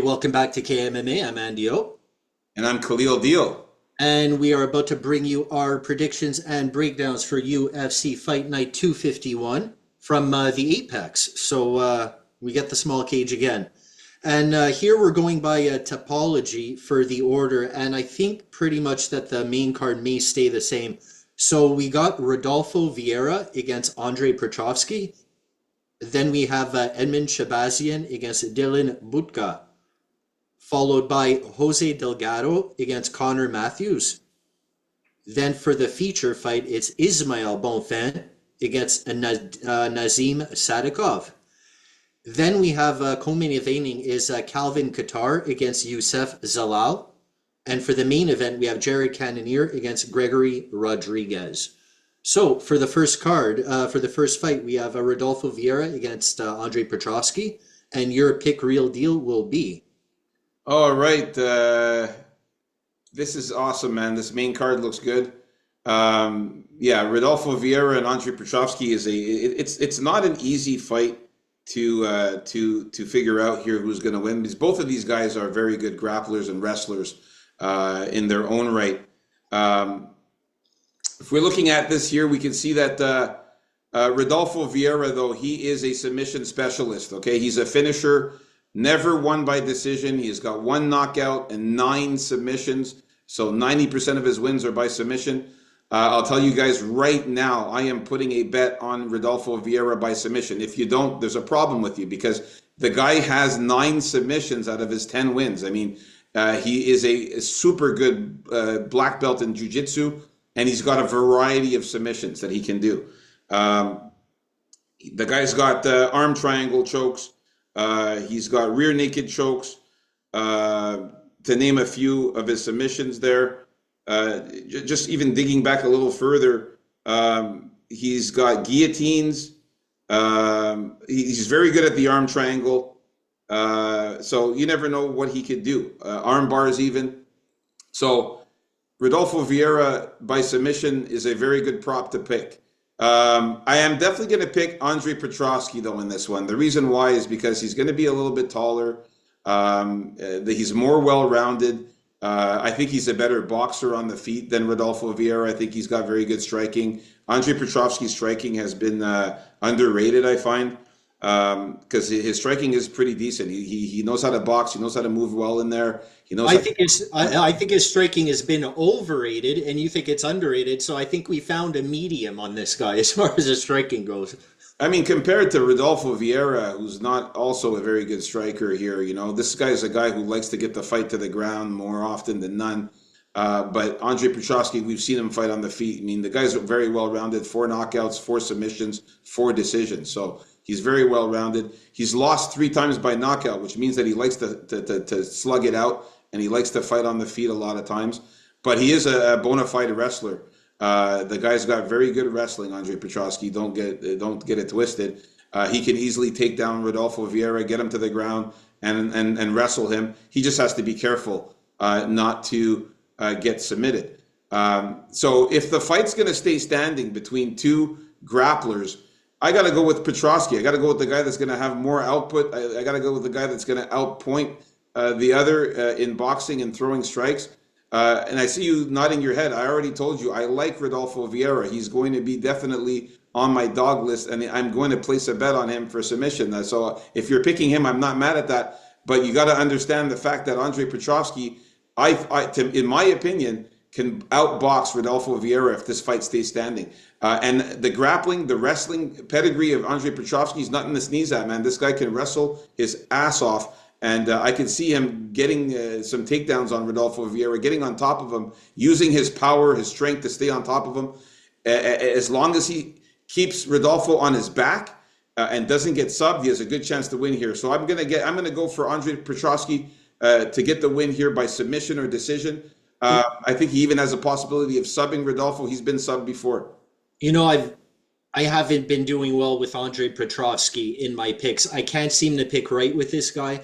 welcome back to KMMA. I'm Andy O, And I'm Khalil Deal. and we are about to bring you our predictions and breakdowns for UFC Fight Night 251 from the Apex. We get the small cage again. And here we're going by a topology for the order, and I think pretty much that the main card may stay the same. So we got Rodolfo Vieira against Andre Petrofsky. Then we have Edmund Shabazian against Dylan Butka, followed by Jose Delgado against Connor Matthews. Then for the feature fight, it's Ismail Bonfin against Nazim Sadikov. Then we have co-main evening is Calvin Qatar against Youssef Zalal. And for the main event, we have Jared Cannonier against Gregory Rodriguez. So for the first card, for the first fight, we have Rodolfo Vieira against Andre Petrofsky. And your pick real deal will be... All right. This is awesome, man. This main card looks good. Yeah, Rodolfo Vieira and Andre Petrofsky it's not an easy fight to figure out here who's going to win, because both of these guys are very good grapplers and wrestlers in their own right. If we're looking at this here, we can see that Rodolfo Vieira, though, he is a submission specialist. Okay, he's a finisher. Never won by decision. He's got one knockout and 9 submissions. So 90% of his wins are by submission. I'll tell you guys right now, I am putting a bet on Rodolfo Vieira by submission. If you don't, there's a problem with you, because the guy has 9 submissions out of his 10 wins. I mean, he is a super good black belt in jiu-jitsu, and he's got a variety of submissions that he can do. The guy's got arm triangle chokes. He's got rear naked chokes, to name a few of his submissions there. Just even digging back a little further, he's got guillotines. He's very good at the arm triangle. So you never know what he could do. Arm bars even. So Rodolfo Vieira by submission is a very good prop to pick. I am definitely going to pick Andre Petrofsky, though, in this one. The reason why is because he's going to be a little bit taller. He's more well-rounded. I think he's a better boxer on the feet than Rodolfo Vieira. I think he's got very good striking. Andre Petrofsky's striking has been underrated, I find, because his striking is pretty decent. He knows how to box. He knows how to move well in there. He knows. I think his striking has been overrated, and you think it's underrated. So I think we found a medium on this guy as far as his striking goes. I mean, compared to Rodolfo Vieira, who's not also a very good striker here, this guy is a guy who likes to get the fight to the ground more often than none. But Andre Petrofsky, we've seen him fight on the feet. I mean, the guy's very well-rounded, 4 knockouts, 4 submissions, 4 decisions. So he's very well-rounded. He's lost 3 times by knockout, which means that he likes to slug it out, and he likes to fight on the feet a lot of times. But he is a bona fide wrestler. The guy's got very good wrestling, Andre Petrofsky. Don't get it twisted. He can easily take down Rodolfo Vieira, get him to the ground, and wrestle him. He just has to be careful not to get submitted. So if the fight's going to stay standing between 2 grapplers, I got to go with Petrofsky. I got to go with the guy that's going to have more output. I got to go with the guy that's going to outpoint the other in boxing and throwing strikes. And I see you nodding your head. I already told you I like Rodolfo Vieira. He's going to be definitely on my dog list, and I'm going to place a bet on him for submission. So if you're picking him, I'm not mad at that. But you got to understand the fact that Andre Petrofsky, in my opinion, can outbox Rodolfo Vieira if this fight stays standing. And the grappling, the wrestling pedigree of Andre Petrofsky is nothing to sneeze at, man. This guy can wrestle his ass off. And I can see him getting some takedowns on Rodolfo Vieira, getting on top of him, using his power, his strength to stay on top of him. As long as he keeps Rodolfo on his back and doesn't get subbed, he has a good chance to win here. So I'm gonna go for Andre Petrofsky to get the win here by submission or decision. I think he even has a possibility of subbing Rodolfo. He's been subbed before. I haven't been doing well with Andre Petrofsky in my picks. I can't seem to pick right with this guy.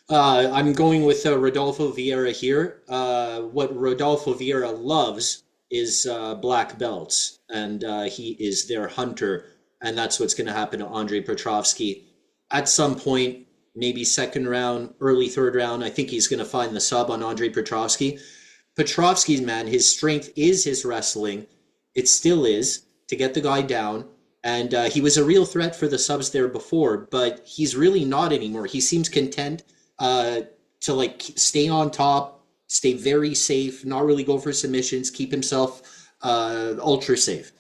I'm going with Rodolfo Vieira here. What Rodolfo Vieira loves is black belts, and he is their hunter, and that's what's going to happen to Andre Petrofsky. At some point, maybe second round, early third round. I think he's going to find the sub on Andre Petrovsky. Petrovsky's man, his strength is his wrestling. It still is to get the guy down. And he was a real threat for the subs there before, but he's really not anymore. He seems content to like stay on top, stay very safe, not really go for submissions, keep himself ultra safe.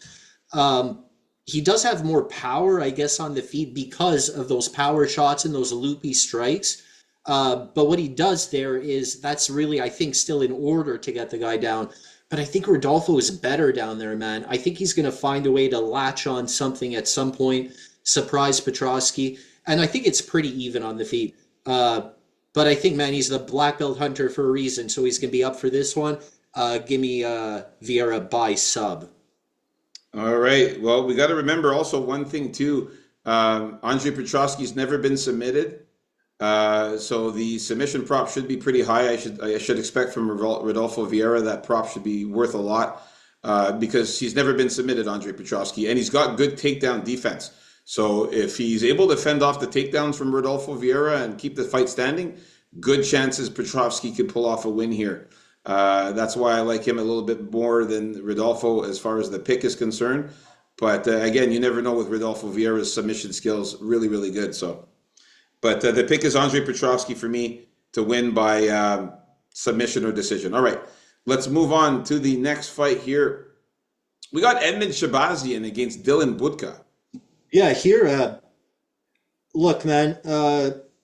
He does have more power, I guess, on the feet because of those power shots and those loopy strikes. But what he does there is that's really, I think, still in order to get the guy down. But I think Rodolfo is better down there, man. I think he's going to find a way to latch on something at some point, surprise Petrosky. And I think it's pretty even on the feet. But I think, man, he's the black belt hunter for a reason. So he's going to be up for this one. Give me Vieira by sub. All right. Well, we got to remember also one thing too. Andre Petrosky's never been submitted, so the submission prop should be pretty high. I should expect from Rodolfo Vieira that prop should be worth a lot because he's never been submitted, Andre Petrosky, and he's got good takedown defense. So if he's able to fend off the takedowns from Rodolfo Vieira and keep the fight standing, good chances Petrosky could pull off a win here. That's why I like him a little bit more than Rodolfo as far as the pick is concerned. But again, you never know with Rodolfo Vieira's submission skills, really, really good. So, but the pick is Andre Petrosky for me to win by submission or decision. All right, let's move on to the next fight here. We got Edmund Shabazian against Dylan Budka. Yeah, here, look, man,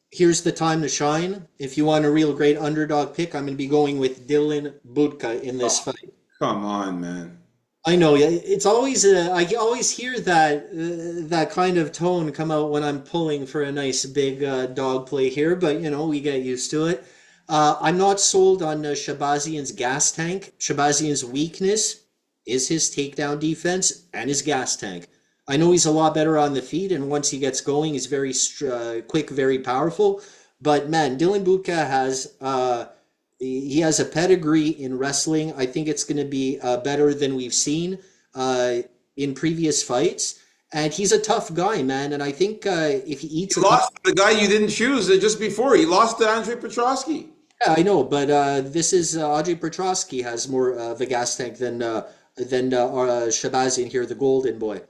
here's the time to shine. If you want a real great underdog pick, I'm going to be going with Dylan Budka in this fight. Come on, man. I know. It's always I always hear that kind of tone come out when I'm pulling for a nice big dog play here, but we get used to it. I'm not sold on Shabazian's gas tank. Shabazian's weakness is his takedown defense and his gas tank. I know he's a lot better on the feet, and once he gets going, he's very quick, very powerful. But man, Dylan Budka has he has a pedigree in wrestling. I think it's going to be better than we've seen in previous fights, and he's a tough guy, man. And I think if he eats, he lost to the guy you didn't choose just before. He lost to Andre Petrosky. Yeah, I know, but this is Andre Petrosky has more of a gas tank than Shabazian here, the golden boy.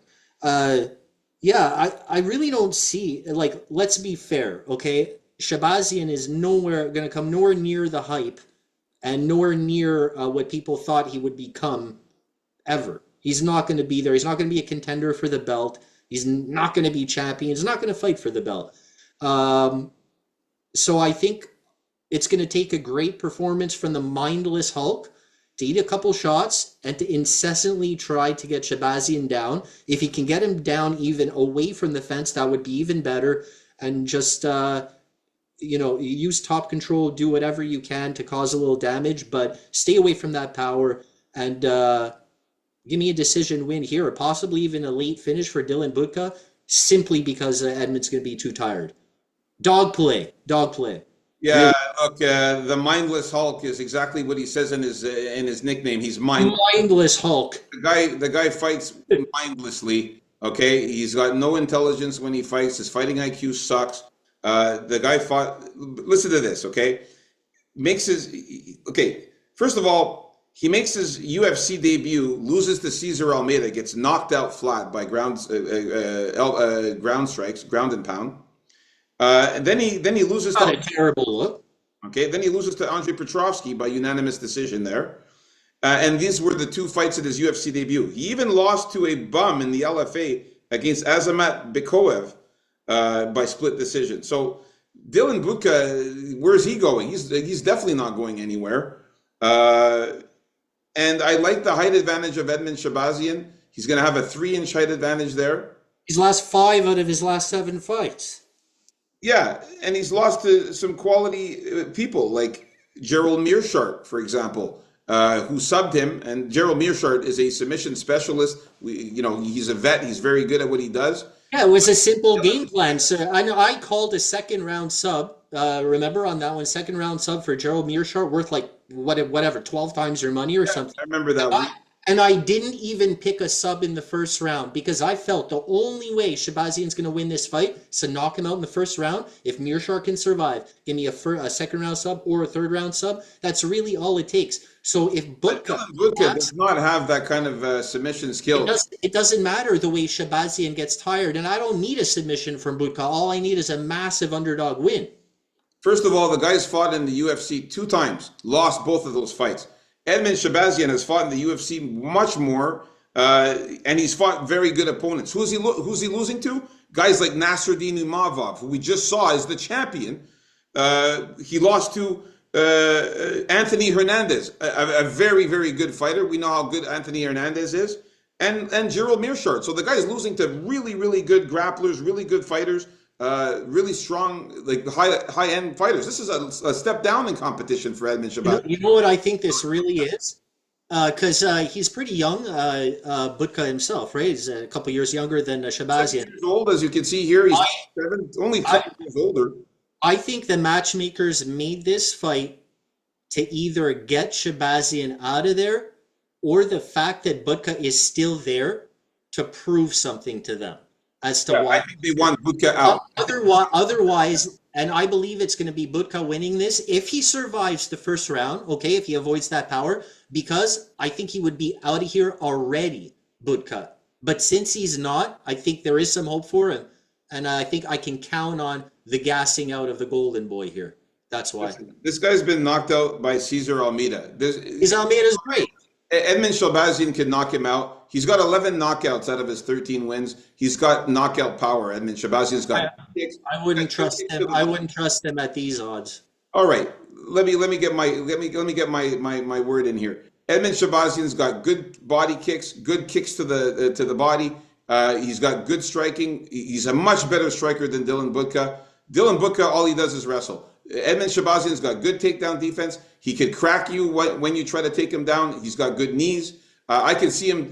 Yeah, I really don't see, like, let's be fair, okay? Shabazian is going to come nowhere near the hype and nowhere near what people thought he would become ever. He's not going to be there. He's not going to be a contender for the belt. He's not going to be champion. He's not going to fight for the belt. So I think it's going to take a great performance from the mindless Hulk to eat a couple shots and to incessantly try to get Shabazian down. If he can get him down even away from the fence, that would be even better. And just, use top control, do whatever you can to cause a little damage, but stay away from that power and give me a decision win here, or possibly even a late finish for Dylan Budka, simply because Edmund's going to be too tired. Dog play. Yeah, look, the mindless Hulk is exactly what he says in his nickname. He's mindless Hulk. The guy fights mindlessly. Okay, he's got no intelligence when he fights. His fighting IQ sucks. The guy fought. Listen to this, okay? First of all, he makes his UFC debut, loses to Cesar Almeida, gets knocked out flat by ground strikes, ground and pound. And then he loses Not a terrible look. Okay, then he loses to Andre Petrovsky by unanimous decision there. And these were the two fights at his UFC debut. He even lost to a bum in the LFA against Azamat Bikoev by split decision. So Dylan Budka, where's he going? He's definitely not going anywhere. And I like the height advantage of Edmund Shabazian. He's going to have a 3-inch height advantage there. He's lost 5 out of his last 7 fights. Yeah, and he's lost to some quality people like Gerald Mearshart, for example, who subbed him. And Gerald Mearshart is a submission specialist. He's a vet. He's very good at what he does. Yeah, it was a simple game plan. So I called a second round sub. Remember on that one, second round sub for Gerald Mearshart worth like whatever 12 times your money or something. I remember that one. And I didn't even pick a sub in the first round because I felt the only way Shabazian's going to win this fight is to knock him out in the first round. If Mearshart can survive, give me a second round sub or a third round sub. That's really all it takes. So if But Butka Dylan Budka adapts, does not have that kind of submission it skills. does it doesn't matter the way Shabazian gets tired, and I don't need a submission from Butka. All I need is a massive underdog win. First of all, the guy's fought in the UFC 2 times, lost both of those fights. Edmund Shabazian has fought in the UFC much more, and he's fought very good opponents. Who's he losing to? Guys like Nasruddin Umavov, who we just saw is the champion. He lost to Anthony Hernandez, a very, very good fighter. We know how good Anthony Hernandez is. And Gerald Mearshart. So the guy's losing to really, really good grapplers, really good fighters, really strong, like high end fighters. This is a step down in competition for Edmund Shabazian. You know what I think this really is? Because he's pretty young, Butka himself, right? He's a couple years younger than 7 Shabazian. years old, as you can see here. He's I, only I, 7 years older. I think the matchmakers made this fight to either get Shabazian out of there or the fact that Butka is still there to prove something to them as to Yeah, why. I think they want Budka out. Otherwise, and I believe it's going to be Butka winning this if he survives the first round, okay, if he avoids that power, because I think he would be out of here already, Butka. But since he's not, I think there is some hope for him. And I think I can count on the gassing out of the Golden Boy here. That's why. This guy's been knocked out by Cesar Almeida. His Almeida's great. Edmund Shabazian can knock him out. He's got 11 knockouts out of his 13 wins. He's got knockout power. Edmund Shabazian's got kicks. I wouldn't trust him. I wouldn't trust him at these odds. All right, let me get my word in here. Edmund Shabazian's got good body kicks, good kicks to the body. He's got good striking. He's a much better striker than Dylan Budka. Dylan Budka, all he does is wrestle. Edmund Shabazian's got good takedown defense. He could crack you when you try to take him down. He's got good knees. I can see him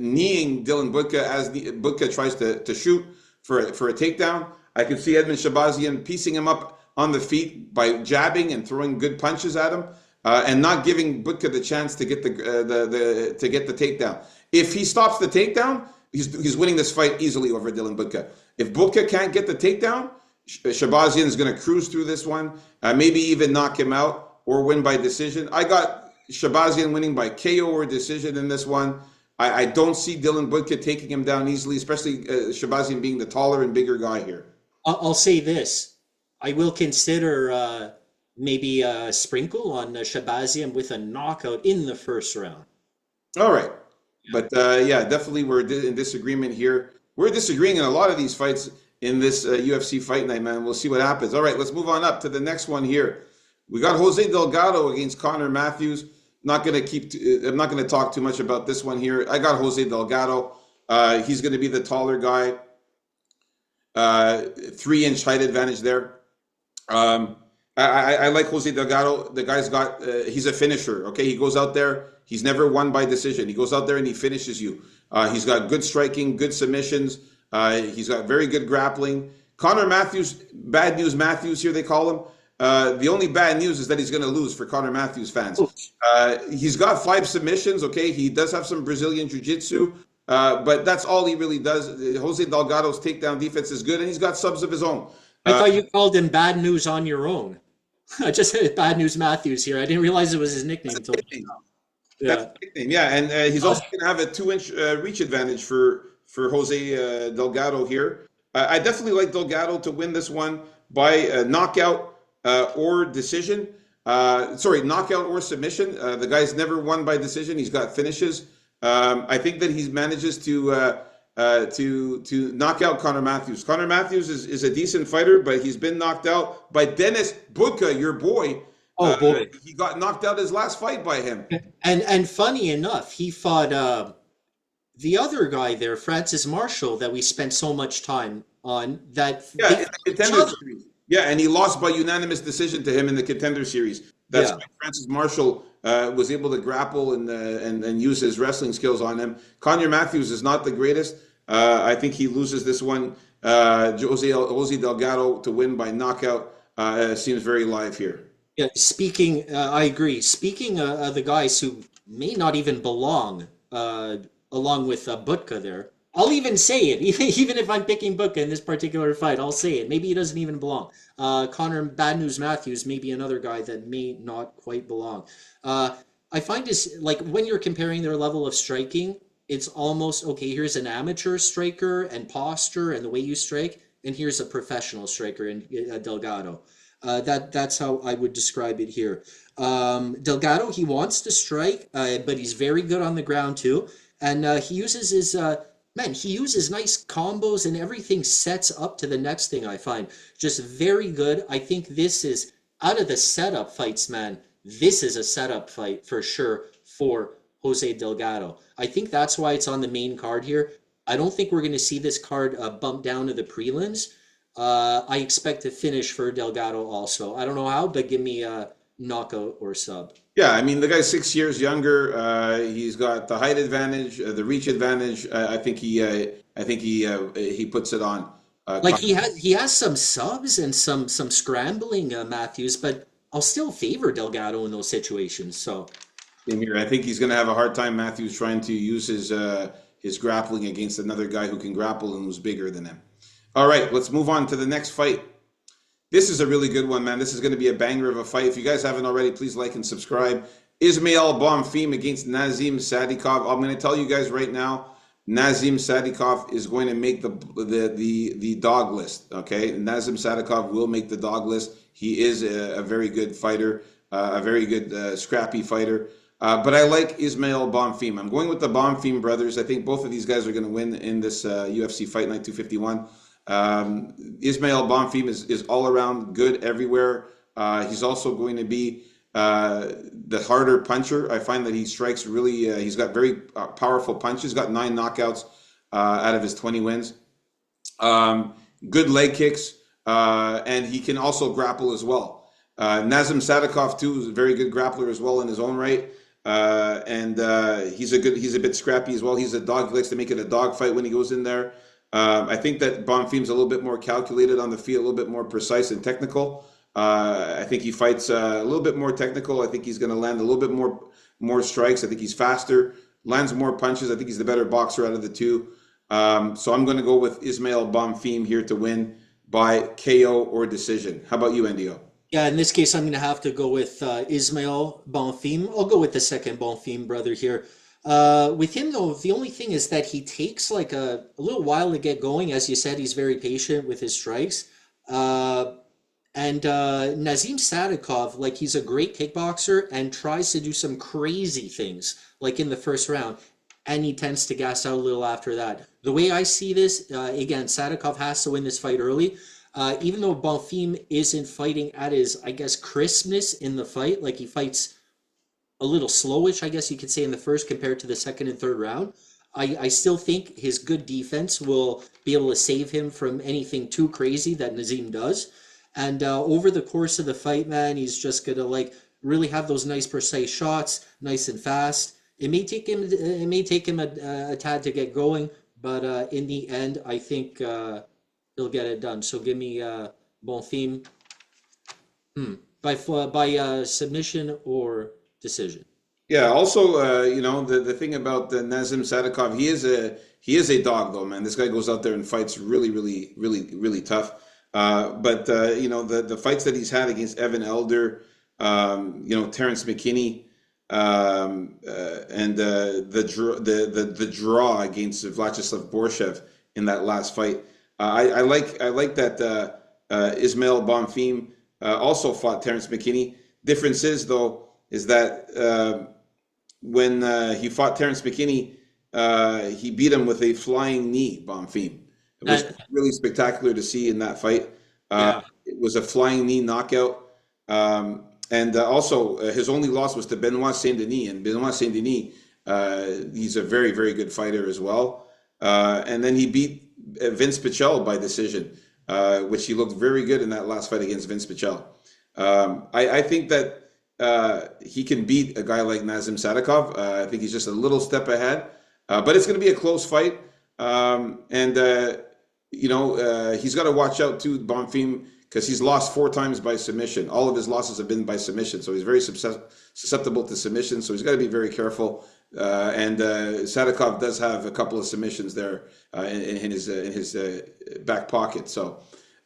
kneeing Dylan Budka as Budka tries to shoot for a takedown. I can see Edmund Shabazian piecing him up on the feet by jabbing and throwing good punches at him, and not giving Budka the chance to get the takedown. If he stops the takedown, he's winning this fight easily over Dylan Budka. If Budka can't get the takedown, Shabazian is going to cruise through this one, maybe even knock him out or win by decision. I got Shabazian winning by KO or decision in this one. I don't see Dylan Budka taking him down easily, especially Shabazian being the taller and bigger guy here. I'll say this. I will consider maybe a sprinkle on Shabazian with a knockout in the first round. All right. But yeah, definitely we're in disagreement here. We're disagreeing in a lot of these fights in this UFC Fight Night, man. We'll see what happens. All right, let's move on up to the next one here. We got Jose Delgado against Connor Matthews. I'm not going to talk too much about this one here. I got Jose Delgado. He's going to be the taller guy. 3-inch height advantage there. I like Jose Delgado. The guy's got, he's a finisher, okay? He goes out there. He's never won by decision. He goes out there and he finishes you. He's got good striking, good submissions. He's got very good grappling. Connor Matthews, Bad News Matthews here they call him. The only bad news is that he's going to lose for Connor Matthews fans. He's got 5 submissions, okay? He does have some Brazilian jiu-jitsu, but that's all he really does. Jose Delgado's takedown defense is good, and he's got subs of his own. I thought you called him Bad News on your own. I just said Bad News Matthews here. I didn't realize it was his nickname until That's a nickname, yeah. And he's also going to have a 2-inch reach advantage for Jose Delgado here. I definitely like Delgado to win this one by knockout or decision. Knockout or submission. The guy's never won by decision. He's got finishes. I think that he manages to knock out Connor Matthews. Connor Matthews is a decent fighter, but he's been knocked out by Dennis Budka, your boy. Oh boy, he got knocked out his last fight by him. And funny enough, he fought the other guy there, Francis Marshall, that we spent so much time on. In the Contender Series. Yeah, and he lost by unanimous decision to him in the Contender Series. That's why Francis Marshall was able to grapple and use his wrestling skills on him. Connor Matthews is not the greatest. I think he loses this one. Jose Delgado to win by knockout seems very live here. Yeah, I agree. Speaking of the guys who may not even belong along with Butka there. I'll even say it, even if I'm picking Butka in this particular fight, I'll say it. Maybe he doesn't even belong. Connor Bad News Matthews may be another guy that may not quite belong. Uh, I find this like when you're comparing their level of striking, it's almost okay. Here's an amateur striker and posture and the way you strike, and here's a professional striker in Delgado. That's how I would describe it here. Delgado, he wants to strike, but he's very good on the ground too, and he uses his man. He uses nice combos, and everything sets up to the next thing. I find just very good. I think this is out of the setup fights, man. This is a setup fight for sure for Jose Delgado. I think that's why it's on the main card here. I don't think we're going to see this card bump down to the prelims. I expect to finish for Delgado also. I don't know how, but give me a knockout or sub. Yeah, I mean the guy's 6 years younger. He's got the height advantage, the reach advantage. I think he puts it on. Like he has some subs and some scrambling Matthews, but I'll still favor Delgado in those situations. So In here, I think he's going to have a hard time. Matthews trying to use his grappling against another guy who can grapple and who's bigger than him. All right, let's move on to the next fight. This is a really good one, man. This is going to be a banger of a fight. If you guys haven't already, please like and subscribe. Ismail Bonfim against Nazim Sadikov. I'm going to tell you guys right now, Nazim Sadikov is going to make the dog list. Okay, Nazim Sadikov will make the dog list. He is a very good fighter, a very good scrappy fighter. But I like Ismail Bonfim. I'm going with the Bonfim brothers. I think both of these guys are going to win in this UFC Fight Night 251. Ismail Bonfim is all around good everywhere. He's also going to be the harder puncher. I find that he strikes really, he's got very powerful punches, got 9 knockouts out of his 20 wins. Good leg kicks, and he can also grapple as well. Nazim Sadikov too is a very good grappler as well in his own right. And he's a bit scrappy as well. He's a dog, he likes to make it a dog fight when he goes in there. I think that Bonfim's a little bit more calculated on the feet, a little bit more precise and technical. I think he fights a little bit more technical. I think he's going to land a little bit more strikes. I think he's faster, lands more punches. I think he's the better boxer out of the two. So I'm going to go with Ismail Bonfim here to win by KO or decision. How about you, Ndio? yeah, in this case, I'm going to have to go with Ismail Bonfim. I'll go with the second Bonfim brother here. With him though, the only thing is that he takes like a little while to get going. As you said, he's very patient with his strikes. And Nazim Sadikov, like he's a great kickboxer and tries to do some crazy things, like in the first round, and he tends to gas out a little after that. The way I see this, again, Sadikov has to win this fight early. Even though Bonfim isn't fighting at his, I guess, crispness in the fight, like he fights a little slowish, I guess you could say, in the first compared to the second and third round. I still think his good defense will be able to save him from anything too crazy that Nazim does. And over the course of the fight, man, he's just gonna like really have those nice precise shots, nice and fast. It may take him a tad to get going, but in the end, I think he'll get it done. So give me Bonfim by submission or decision. Yeah. Also, the thing about Nazim Sadikov, he is a dog though, man. This guy goes out there and fights really, really, really, really tough. But the fights that he's had against Evan Elder, Terrence McKinney, and the draw against Vyacheslav Borshev in that last fight. I like that Ismail Bonfim also fought Terrence McKinney. Difference is that when he fought Terrence McKinney, he beat him with a flying knee, Bonfim. It was really spectacular to see in that fight. Yeah. It was a flying knee knockout. And also, his only loss was to Benoit Saint Denis. And Benoit Saint Denis, he's a very, very good fighter as well. And then he beat Vince Pichel by decision, which he looked very good in that last fight against Vince Pichel. I think that he can beat a guy like Nazim Sadikov. I think he's just a little step ahead. But it's going to be a close fight. He's got to watch out too, Bonfim, because he's lost 4 times by submission. All of his losses have been by submission, so he's very susceptible to submission. So he's got to be very careful. And Sadikov does have a couple of submissions there in his back pocket. So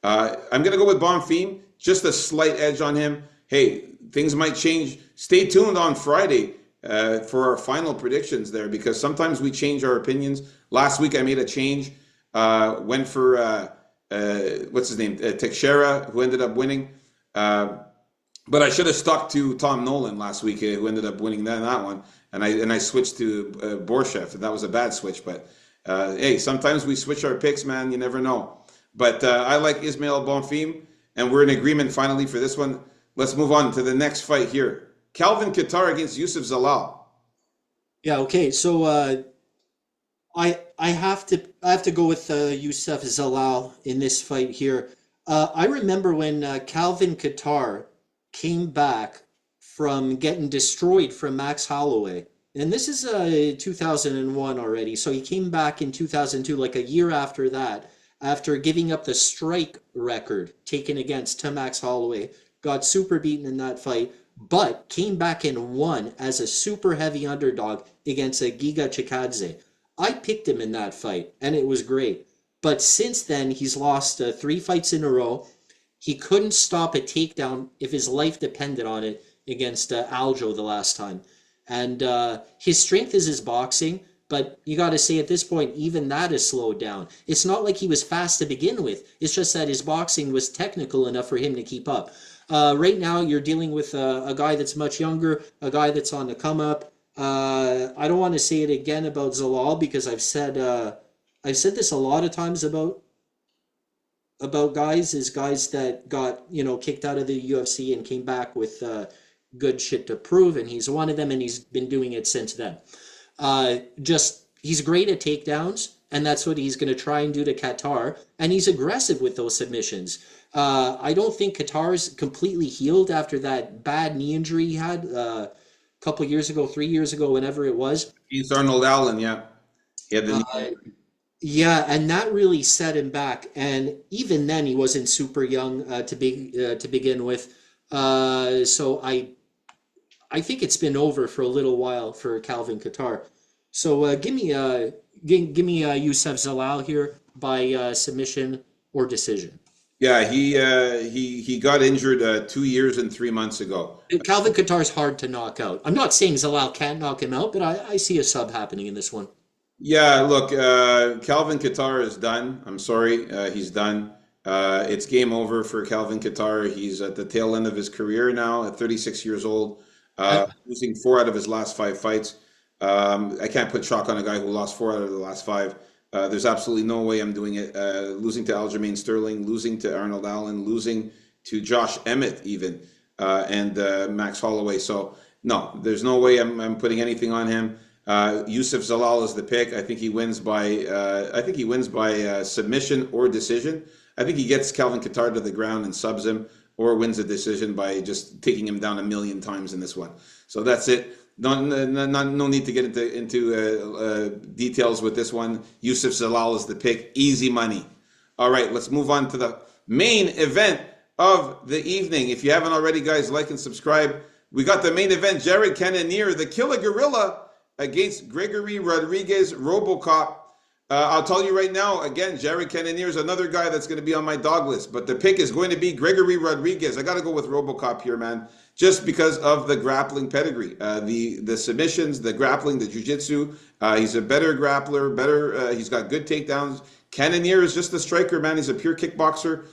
I'm going to go with Bonfim. Just a slight edge on him. Hey, things might change. Stay tuned on Friday for our final predictions there, because sometimes we change our opinions. Last week I made a change. Went for what's his name, Teixeira, who ended up winning. But I should have stuck to Tom Nolan last week, who ended up winning that one. And I switched to Borshev, and that was a bad switch. But hey, sometimes we switch our picks, man. You never know. But I like Ismail Bonfim, and we're in agreement finally for this one. Let's move on to the next fight here. Calvin Kattar against Yusuf Zalal. Yeah, okay. So I have to go with Yusuf Zalal in this fight here. I remember when Calvin Kattar came back from getting destroyed from Max Holloway. And this is 2001 already. So he came back in 2002, like a year after that, after giving up the strike record taken against Max Holloway. Got super beaten in that fight, but came back and won as a super heavy underdog against a Giga Chikadze. I picked him in that fight, and it was great. But since then, he's lost 3 fights in a row. He couldn't stop a takedown if his life depended on it against Aljo the last time. And his strength is his boxing, but you got to say at this point, even that is slowed down. It's not like he was fast to begin with. It's just that his boxing was technical enough for him to keep up. Right now, you're dealing with a guy that's much younger, a guy that's on the come up. I don't want to say it again about Zalal, because I've said this a lot of times about guys that got kicked out of the UFC and came back with good shit to prove, and he's one of them, and he's been doing it since then. He's great at takedowns, and that's what he's going to try and do to Kattar, and he's aggressive with those submissions. I don't think Kattar's completely healed after that bad knee injury he had a couple years ago, 3 years ago, whenever it was. He's Arnold Allen, yeah. He had the Yeah, and that really set him back. And even then, he wasn't super young to begin with. So I think it's been over for a little while for Calvin Kattar. So give me Youssef Zalal here by submission or decision. Yeah, he got injured 2 years and 3 months ago. Calvin Kattar's hard to knock out. I'm not saying Zalal can't knock him out, but I see a sub happening in this one. Yeah, look, Calvin Kattar is done. I'm sorry, he's done. It's game over for Calvin Kattar. He's at the tail end of his career now, at 36 years old, losing 4 out of his last 5 fights. I can't put chalk on a guy who lost 4 out of the last 5. There's absolutely no way I'm doing it. Losing to Aljamain Sterling, losing to Arnold Allen, losing to Josh Emmett even, and Max Holloway. So no, there's no way I'm putting anything on him. Yusuf Zalal is the pick. I think he wins by submission or decision. I think he gets Calvin Kattar to the ground and subs him, or wins a decision by just taking him down 1,000,000 times in this one. So that's it. No need to get into details with this one. Yusuf Zalal is the pick. Easy money. All right, let's move on to the main event of the evening. If you haven't already, guys, like and subscribe. We got the main event, Jared Cannonier, the Killer Gorilla, against Gregory Rodriguez, RoboCop. I'll tell you right now, again, Jared Cannonier is another guy that's going to be on my dog list, but the pick is going to be Gregory Rodriguez. I got to go with RoboCop here, man, just because of the grappling pedigree, the submissions, the grappling, the jiu-jitsu. He's a better grappler, he's got good takedowns. Cannonier is just a striker, man. He's a pure kickboxer.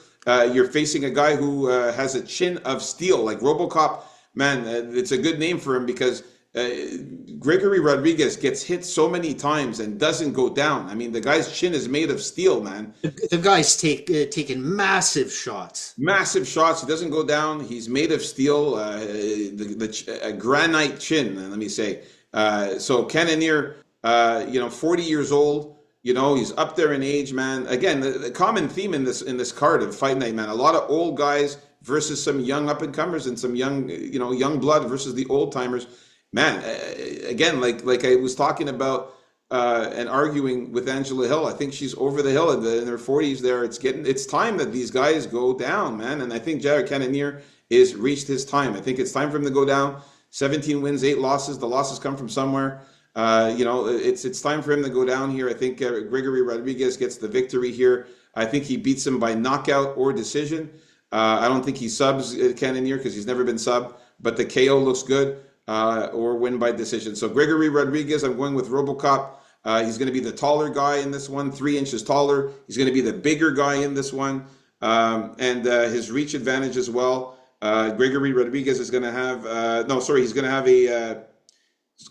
You're facing a guy who has a chin of steel, like RoboCop. Man, it's a good name for him because Gregory Rodriguez gets hit so many times and doesn't go down. I mean, the guy's chin is made of steel, man. The guy's taking massive shots. Massive shots. He doesn't go down. He's made of steel, a granite chin, let me say. So Cannonier, 40 years old. He's up there in age, man. Again, the common theme in this card of Fight Night, man. A lot of old guys versus some young up-and-comers, and some young blood versus the old-timers. Man, again, like I was talking about and arguing with Angela Hill. I think she's over the hill in her 40s there. It's time that these guys go down, man. And I think Jared Cannonier is reached his time. I think it's time for him to go down. 17 wins, 8 losses. The losses come from somewhere. It's time for him to go down here. I think Gregory Rodriguez gets the victory here. I think he beats him by knockout or decision. I don't think he subs Cannonier because he's never been sub, but the KO looks good, or win by decision. So Gregory Rodriguez, I'm going with RoboCop. He's going to be the taller guy in this one, 3 inches taller. He's going to be the bigger guy in this one, and his reach advantage as well. Gregory Rodriguez is going to have he's going to have a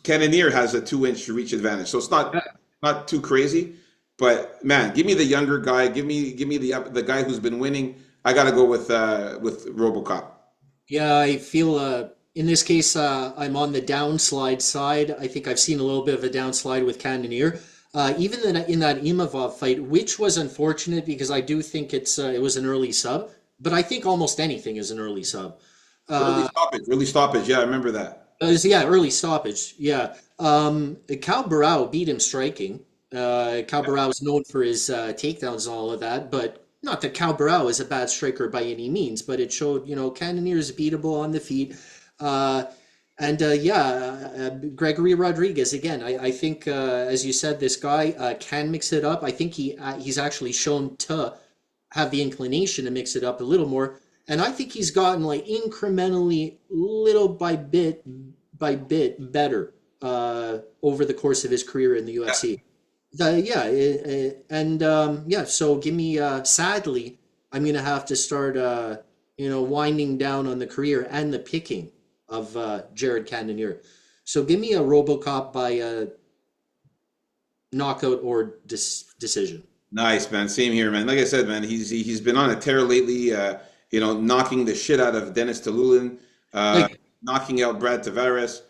Cannonier has a 2-inch reach advantage, so it's not too crazy. But man, give me the younger guy. Give me the guy who's been winning. I got to go with RoboCop. Yeah, I feel in this case I'm on the downslide side. I think I've seen a little bit of a downslide with Cannonier. Even in that Imavov fight, which was unfortunate because I do think it was an early sub, but I think almost anything is an early sub. Early stoppage. Yeah, I remember that. Early stoppage. Yeah. Cal Barao beat him striking. Cal Barao is known for his takedowns and all of that, but not that Cal Barao is a bad striker by any means, but it showed, Cannonier is beatable on the feet. Gregory Rodriguez, again, I think, as you said, this guy can mix it up. I think he's actually shown to have the inclination to mix it up a little more. And I think he's gotten like incrementally, little by bit better over the course of his career in the UFC. So give me, sadly, I'm going to have to start, winding down on the career and the picking of Jared Cannonier. So give me a RoboCop by knockout or decision. Nice, man. Same here, man. Like I said, man, he's been on a tear lately. Knocking the shit out of Dennis Tululin, knocking out Brad Tavares.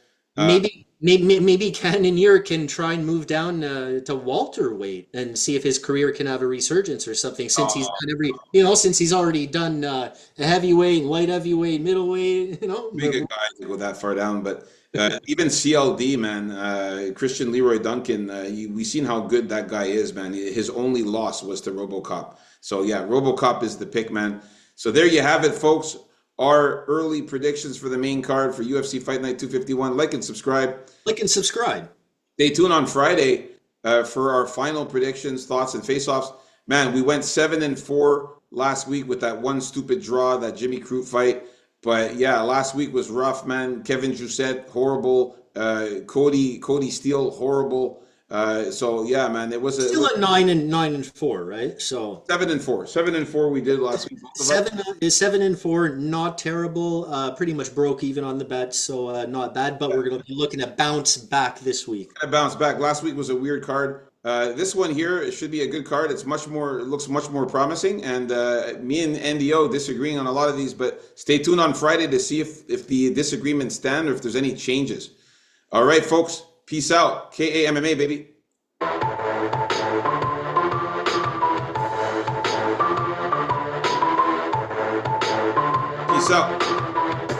Maybe Cannonier can try and move down to welterweight and see if his career can have a resurgence or something. Since he's done since he's already done heavyweight, light heavyweight, middleweight. Big a guy to go that far down, but even CLD, man, Christian Leroy Duncan. We've seen how good that guy is, man. His only loss was to RoboCop. So yeah, RoboCop is the pick, man. So there you have it, folks. Our early predictions for the main card for UFC Fight Night 251. Like and subscribe. Stay tuned on Friday for our final predictions, thoughts, and face-offs. Man, we went 7-4 last week with that one stupid draw, that Jimmy Crute fight. But yeah, last week was rough, man. Kevin Jousset, horrible. Cody Steele, horrible. So yeah, man, it was still at 9-4, right? So 7-4. 7-4 we did last week. 7-4, not terrible. Pretty much broke even on the bets, so not bad. But we're going to be looking to bounce back this week. Bounce back. Last week was a weird card. This one here should be a good card. It looks much more promising. And me and NDO disagreeing on a lot of these, but stay tuned on Friday to see if the disagreements stand or if there's any changes. All right, folks. Peace out. KAMMA, baby. Peace out.